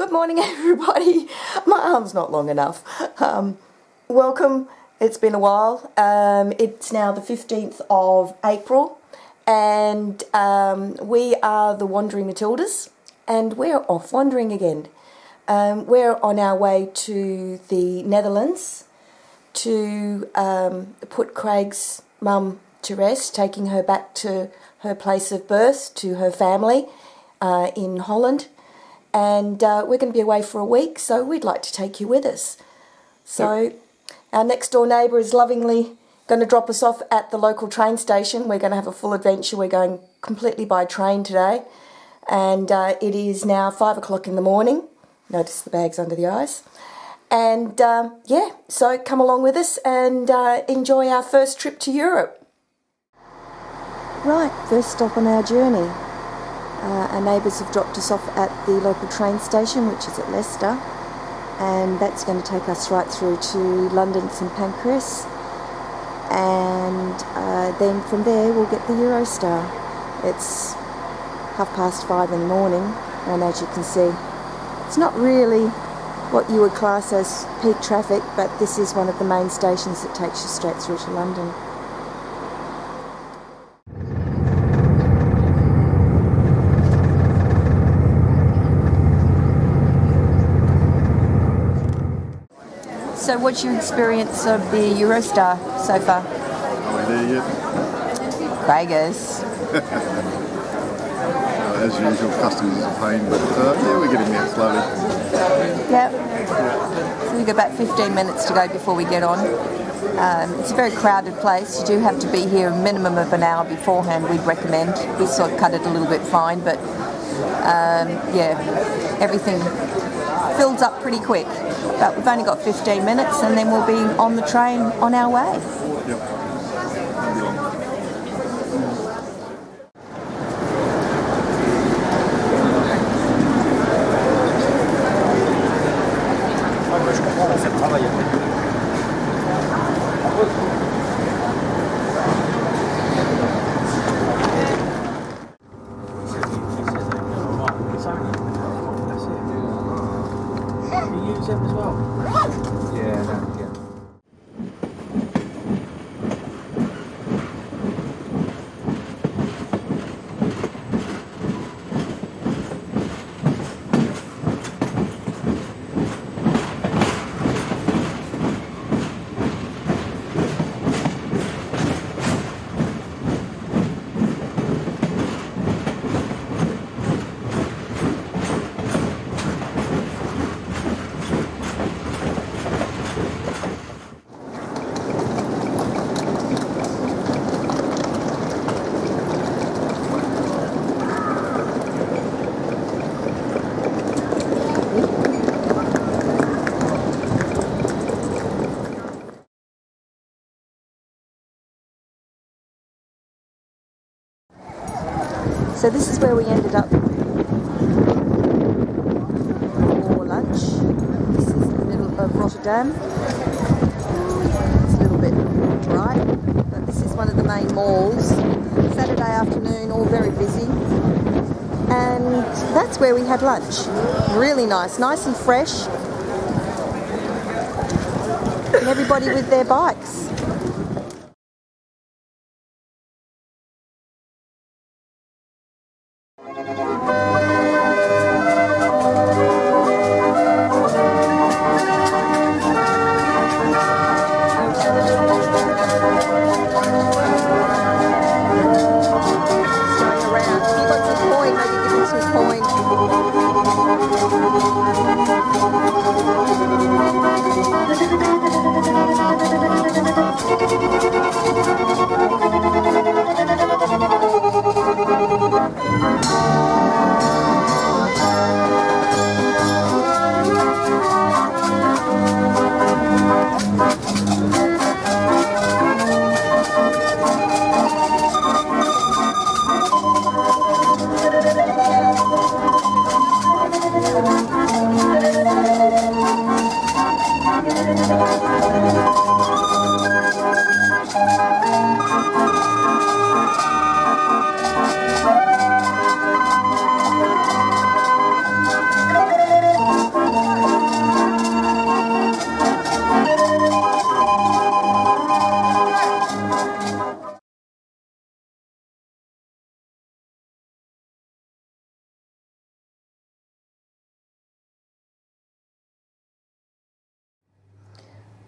Good morning, everybody. My arm's not long enough. Welcome. It's been a while. It's now the 15th of April, and we are the Wandering Matildas, and we're off wandering again. We're on our way to the Netherlands to put Craig's mum to rest, taking her back to her place of birth, to her family in Holland. And we're going to be away for a week, so we'd like to take you with us. So our next door neighbour is lovingly going to drop us off at the local train station. We're going to have a full adventure. We're going completely by train today. And it is now 5 o'clock in the morning. Notice the bags under the eyes. And yeah, so come along with us and enjoy our first trip to Europe. Right, first stop on our journey. Our neighbours have dropped us off at the local train station, which is at Leicester, and that's going to take us right through to London St Pancras, and then from there we'll get the Eurostar. It's 5:30 in the morning, and as you can see, it's not really what you would class as peak traffic, but this is one of the main stations that takes you straight through to London. So what's your experience of the Eurostar so far? Are we there yet? Craig is. As usual, customers are a pain, but yeah, we're getting there slowly. Yep. So we've got about 15 minutes to go before we get on. It's a very crowded place. You do have to be here a minimum of an hour beforehand, we'd recommend. We sort of cut it a little bit fine, but yeah, everything fills up pretty quick. But we've only got 15 minutes and then we'll be on the train on our way. Yep. So this is where we ended up for lunch. This is in the middle of Rotterdam. It's a little bit dry, but this is one of the main malls. Saturday afternoon, all very busy. And that's where we had lunch. Really nice and fresh. And everybody with their bikes.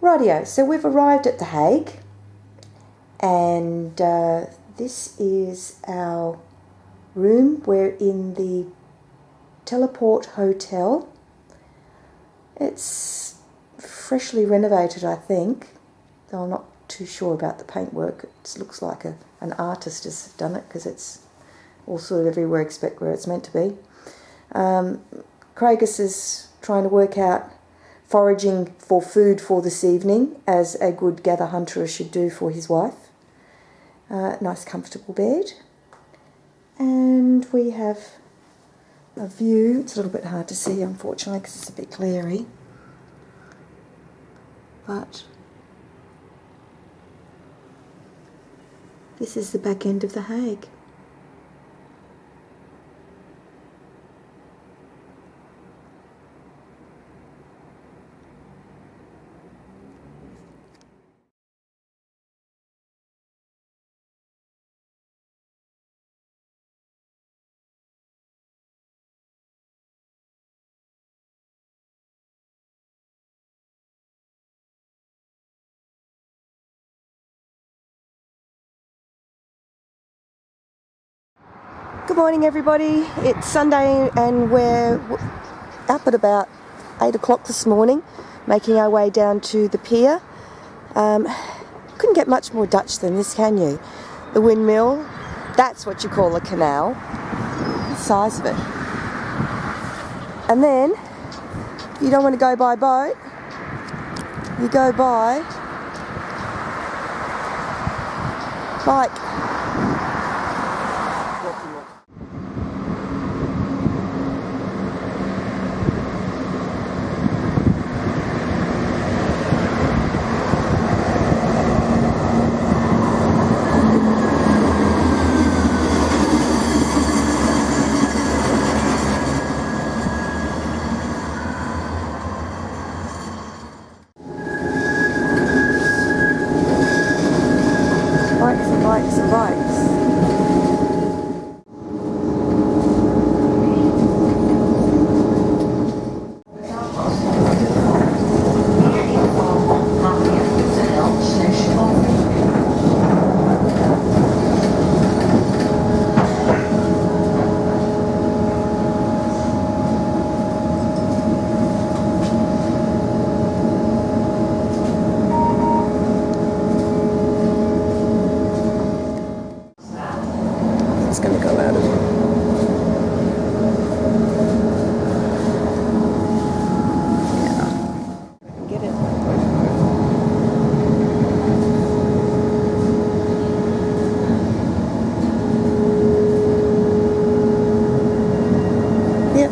Rightio, so we've arrived at The Hague, and this is our room. We're in the Teleport Hotel. It's freshly renovated, I think, though I'm not too sure about the paintwork. It looks like an artist has done it, because it's all sort of everywhere except where it's meant to be. Craigus is trying to work out foraging for food for this evening, as a good gather hunter should do for his wife. Nice comfortable bed, and we have a view. It's a little bit hard to see, unfortunately, because it's a bit glary, but this is the back end of The Hague. Good morning, everybody. It's Sunday and we're up at about 8 o'clock this morning, making our way down to the pier. Couldn't get much more Dutch than this, can you? The windmill, that's what you call a canal, the size of it. And then, you don't want to go by boat, you go by bike. Bikes and bikes. Going to go out of it. Yeah, I can get it. Yep.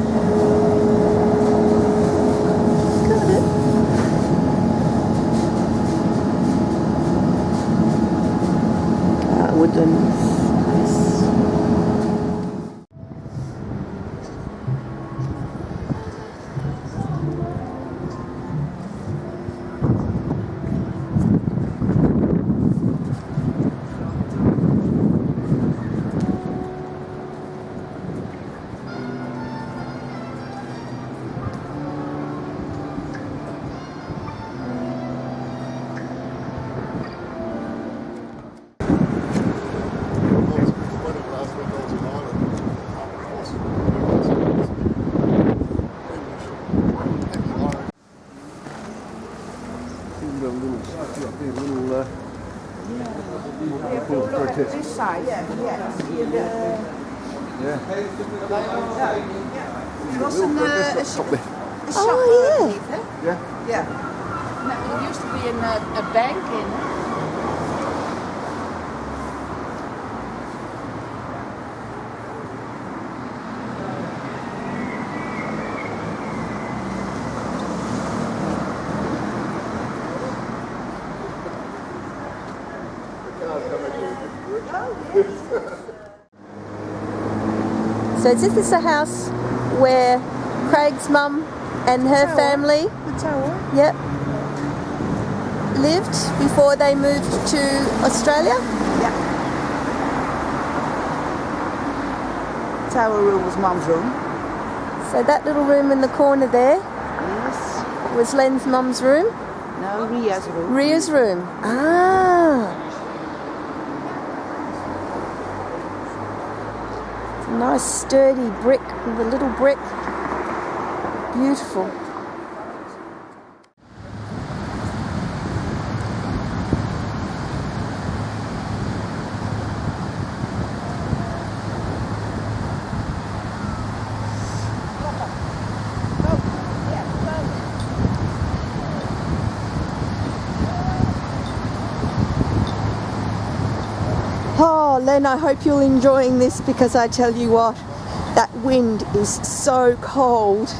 Got it. Woodlands. This side, Er was een shop Oh, yeah. Yeah. No, there used to be a bank in. So is this the house where Craig's mum and her family The tower. yep, lived before they moved to Australia? Yeah. Tower room was Mum's room. So that little room in the corner there Yes. was Len's mum's room. No, Ria's room. Ria's room. Ah. Nice sturdy brick with a little brick. Beautiful. Oh, Len, I hope you're enjoying this because I tell you what, that wind is so cold.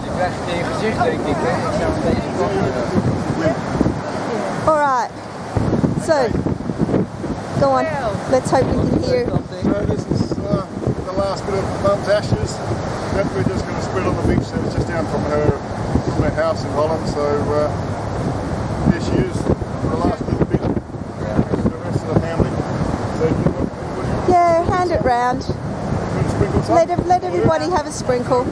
Je krijgt het in je gezicht, denk ik. Hè? Ik zou met deze All right. So, go on. Let's hope we can hear. So this is the last bit of Mum's ashes that we're just going to spread on the beach. So it's just down from her house in Holland. So here she is, the last little bit. The rest of the family. So you want anybody Yeah, hand it round. to sprinkle some? Let everybody have a sprinkle.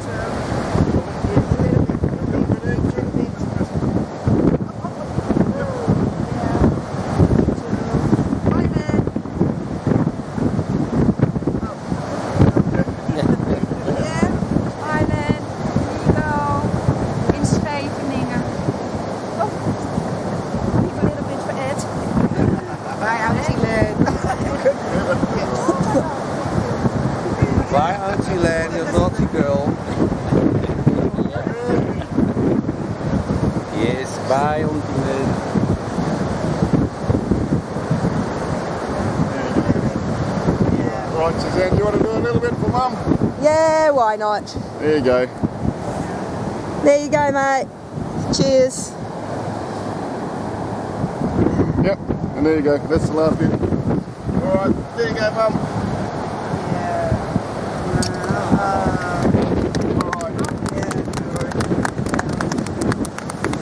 Island, Vigo, in Scheveningen. Oh, keep a little bit for Ed. Bye, Auntie Len. Bye, Auntie Len, you naughty girl. Yes, bye, Auntie Len. Right, Suzanne, do you want to do a little bit for Mum? Yeah, why not? There you go. There you go, mate. Cheers. Yep, and there you go. That's the last bit. Alright, there you go, Mum.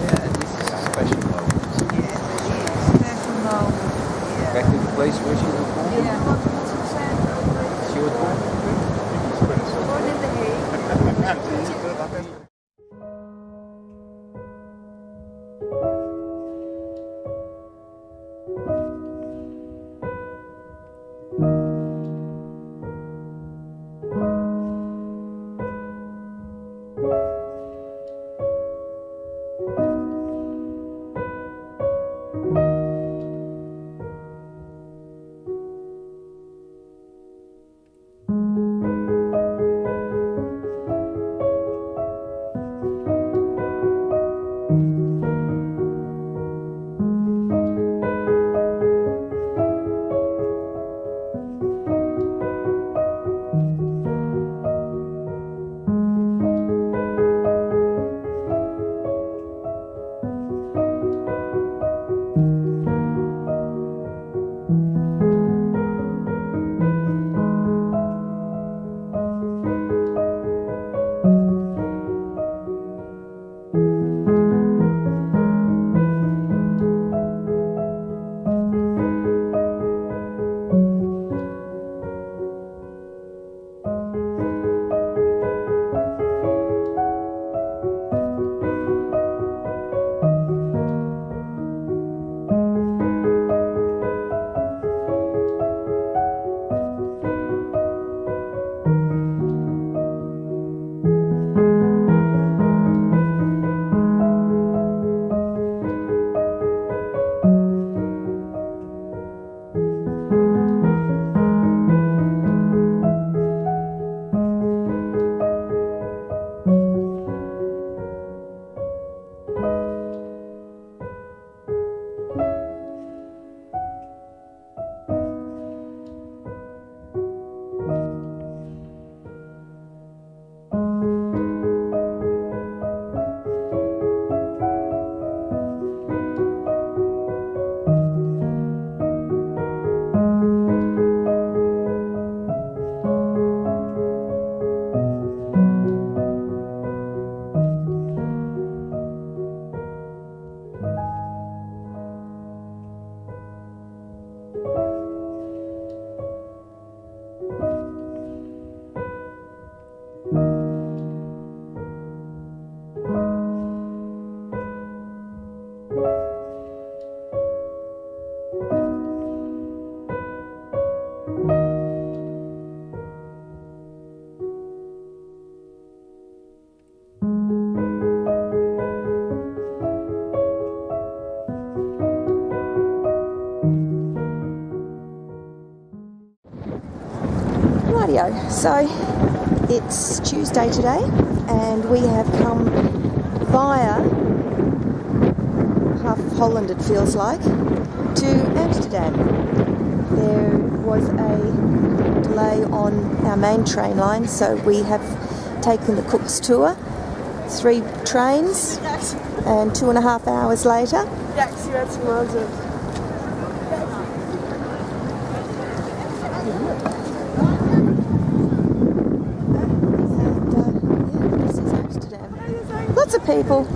Yeah, this is a special moment. Back to the place where she was born. She was born. Born in the Hague. video. So it's Tuesday today and we have come via half of Holland, it feels like, to Amsterdam. There was a delay on our main train line, so we have taken the Cook's tour, 3 trains, and 2.5 hours later. This is Amsterdam. Lots of people.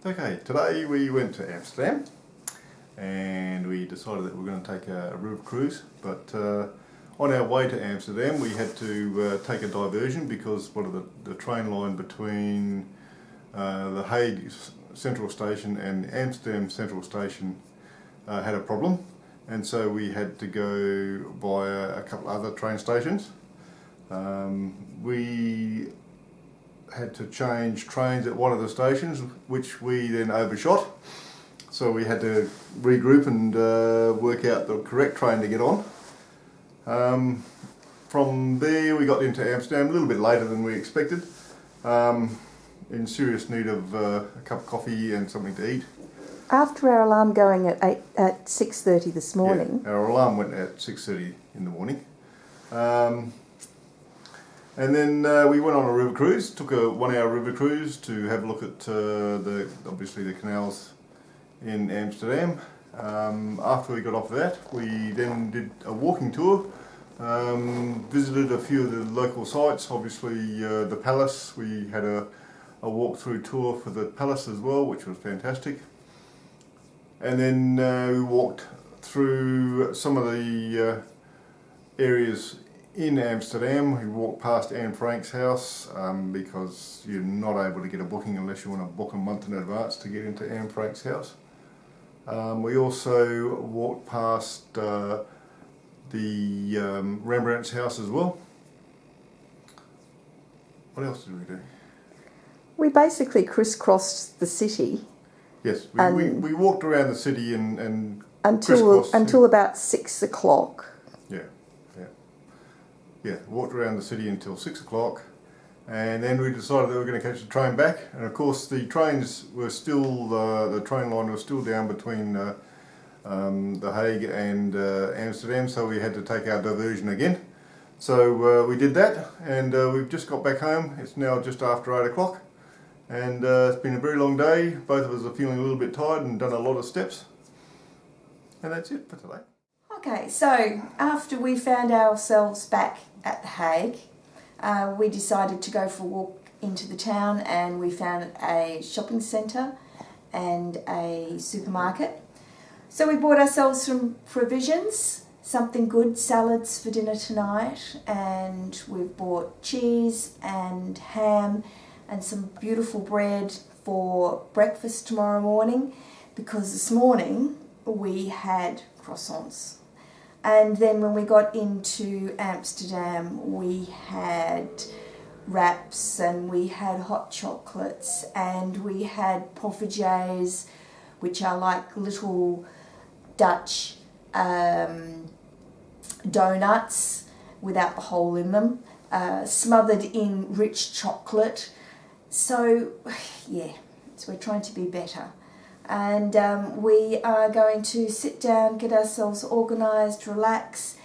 Okay, today we went to Amsterdam and we decided that we were going to take a river cruise, but on our way to Amsterdam we had to take a diversion because one of the train line between the Hague Central Station and Amsterdam Central Station had a problem, and so we had to go via a couple other train stations. We had to change trains at one of the stations, which we then overshot, so we had to regroup and work out the correct train to get on. From there we got into Amsterdam a little bit later than we expected, in serious need of a cup of coffee and something to eat. After our alarm going at 6:30 this morning. Yeah, our alarm went at 6:30 in the morning. And then we went on a river cruise, took a 1-hour river cruise to have a look at obviously the canals in Amsterdam. After we got off that, we then did a walking tour, visited a few of the local sites, obviously the palace. We had a walk-through tour for the palace as well, which was fantastic. And then we walked through some of the areas in Amsterdam. We walked past Anne Frank's house because you're not able to get a booking unless you want to book a month in advance to get into Anne Frank's house. We also walked past the Rembrandt's house as well. What else did we do? We basically crisscrossed the city. Yes, we walked around the city and until about 6 o'clock. Yeah, walked around the city until 6 o'clock, and then we decided that we were going to catch the train back. And of course, the trains were still the train line was still down between The Hague and Amsterdam, so we had to take our diversion again. So we did that, and we've just got back home. It's now just after 8 o'clock, and it's been a very long day. Both of us are feeling a little bit tired and done a lot of steps, and that's it for today. Okay, so after we found ourselves back at The Hague, we decided to go for a walk into the town, and we found a shopping centre and a supermarket. So we bought ourselves some provisions, something good, salads for dinner tonight, and we've bought cheese and ham and some beautiful bread for breakfast tomorrow morning, because this morning we had croissants. And then when we got into Amsterdam, we had wraps, and we had hot chocolates, and we had poffertjes, which are like little Dutch donuts without the hole in them, smothered in rich chocolate. So yeah, so we're trying to be better. And we are going to sit down, get ourselves organised, relax,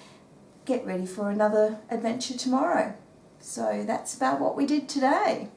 get ready for another adventure tomorrow. So that's about what we did today.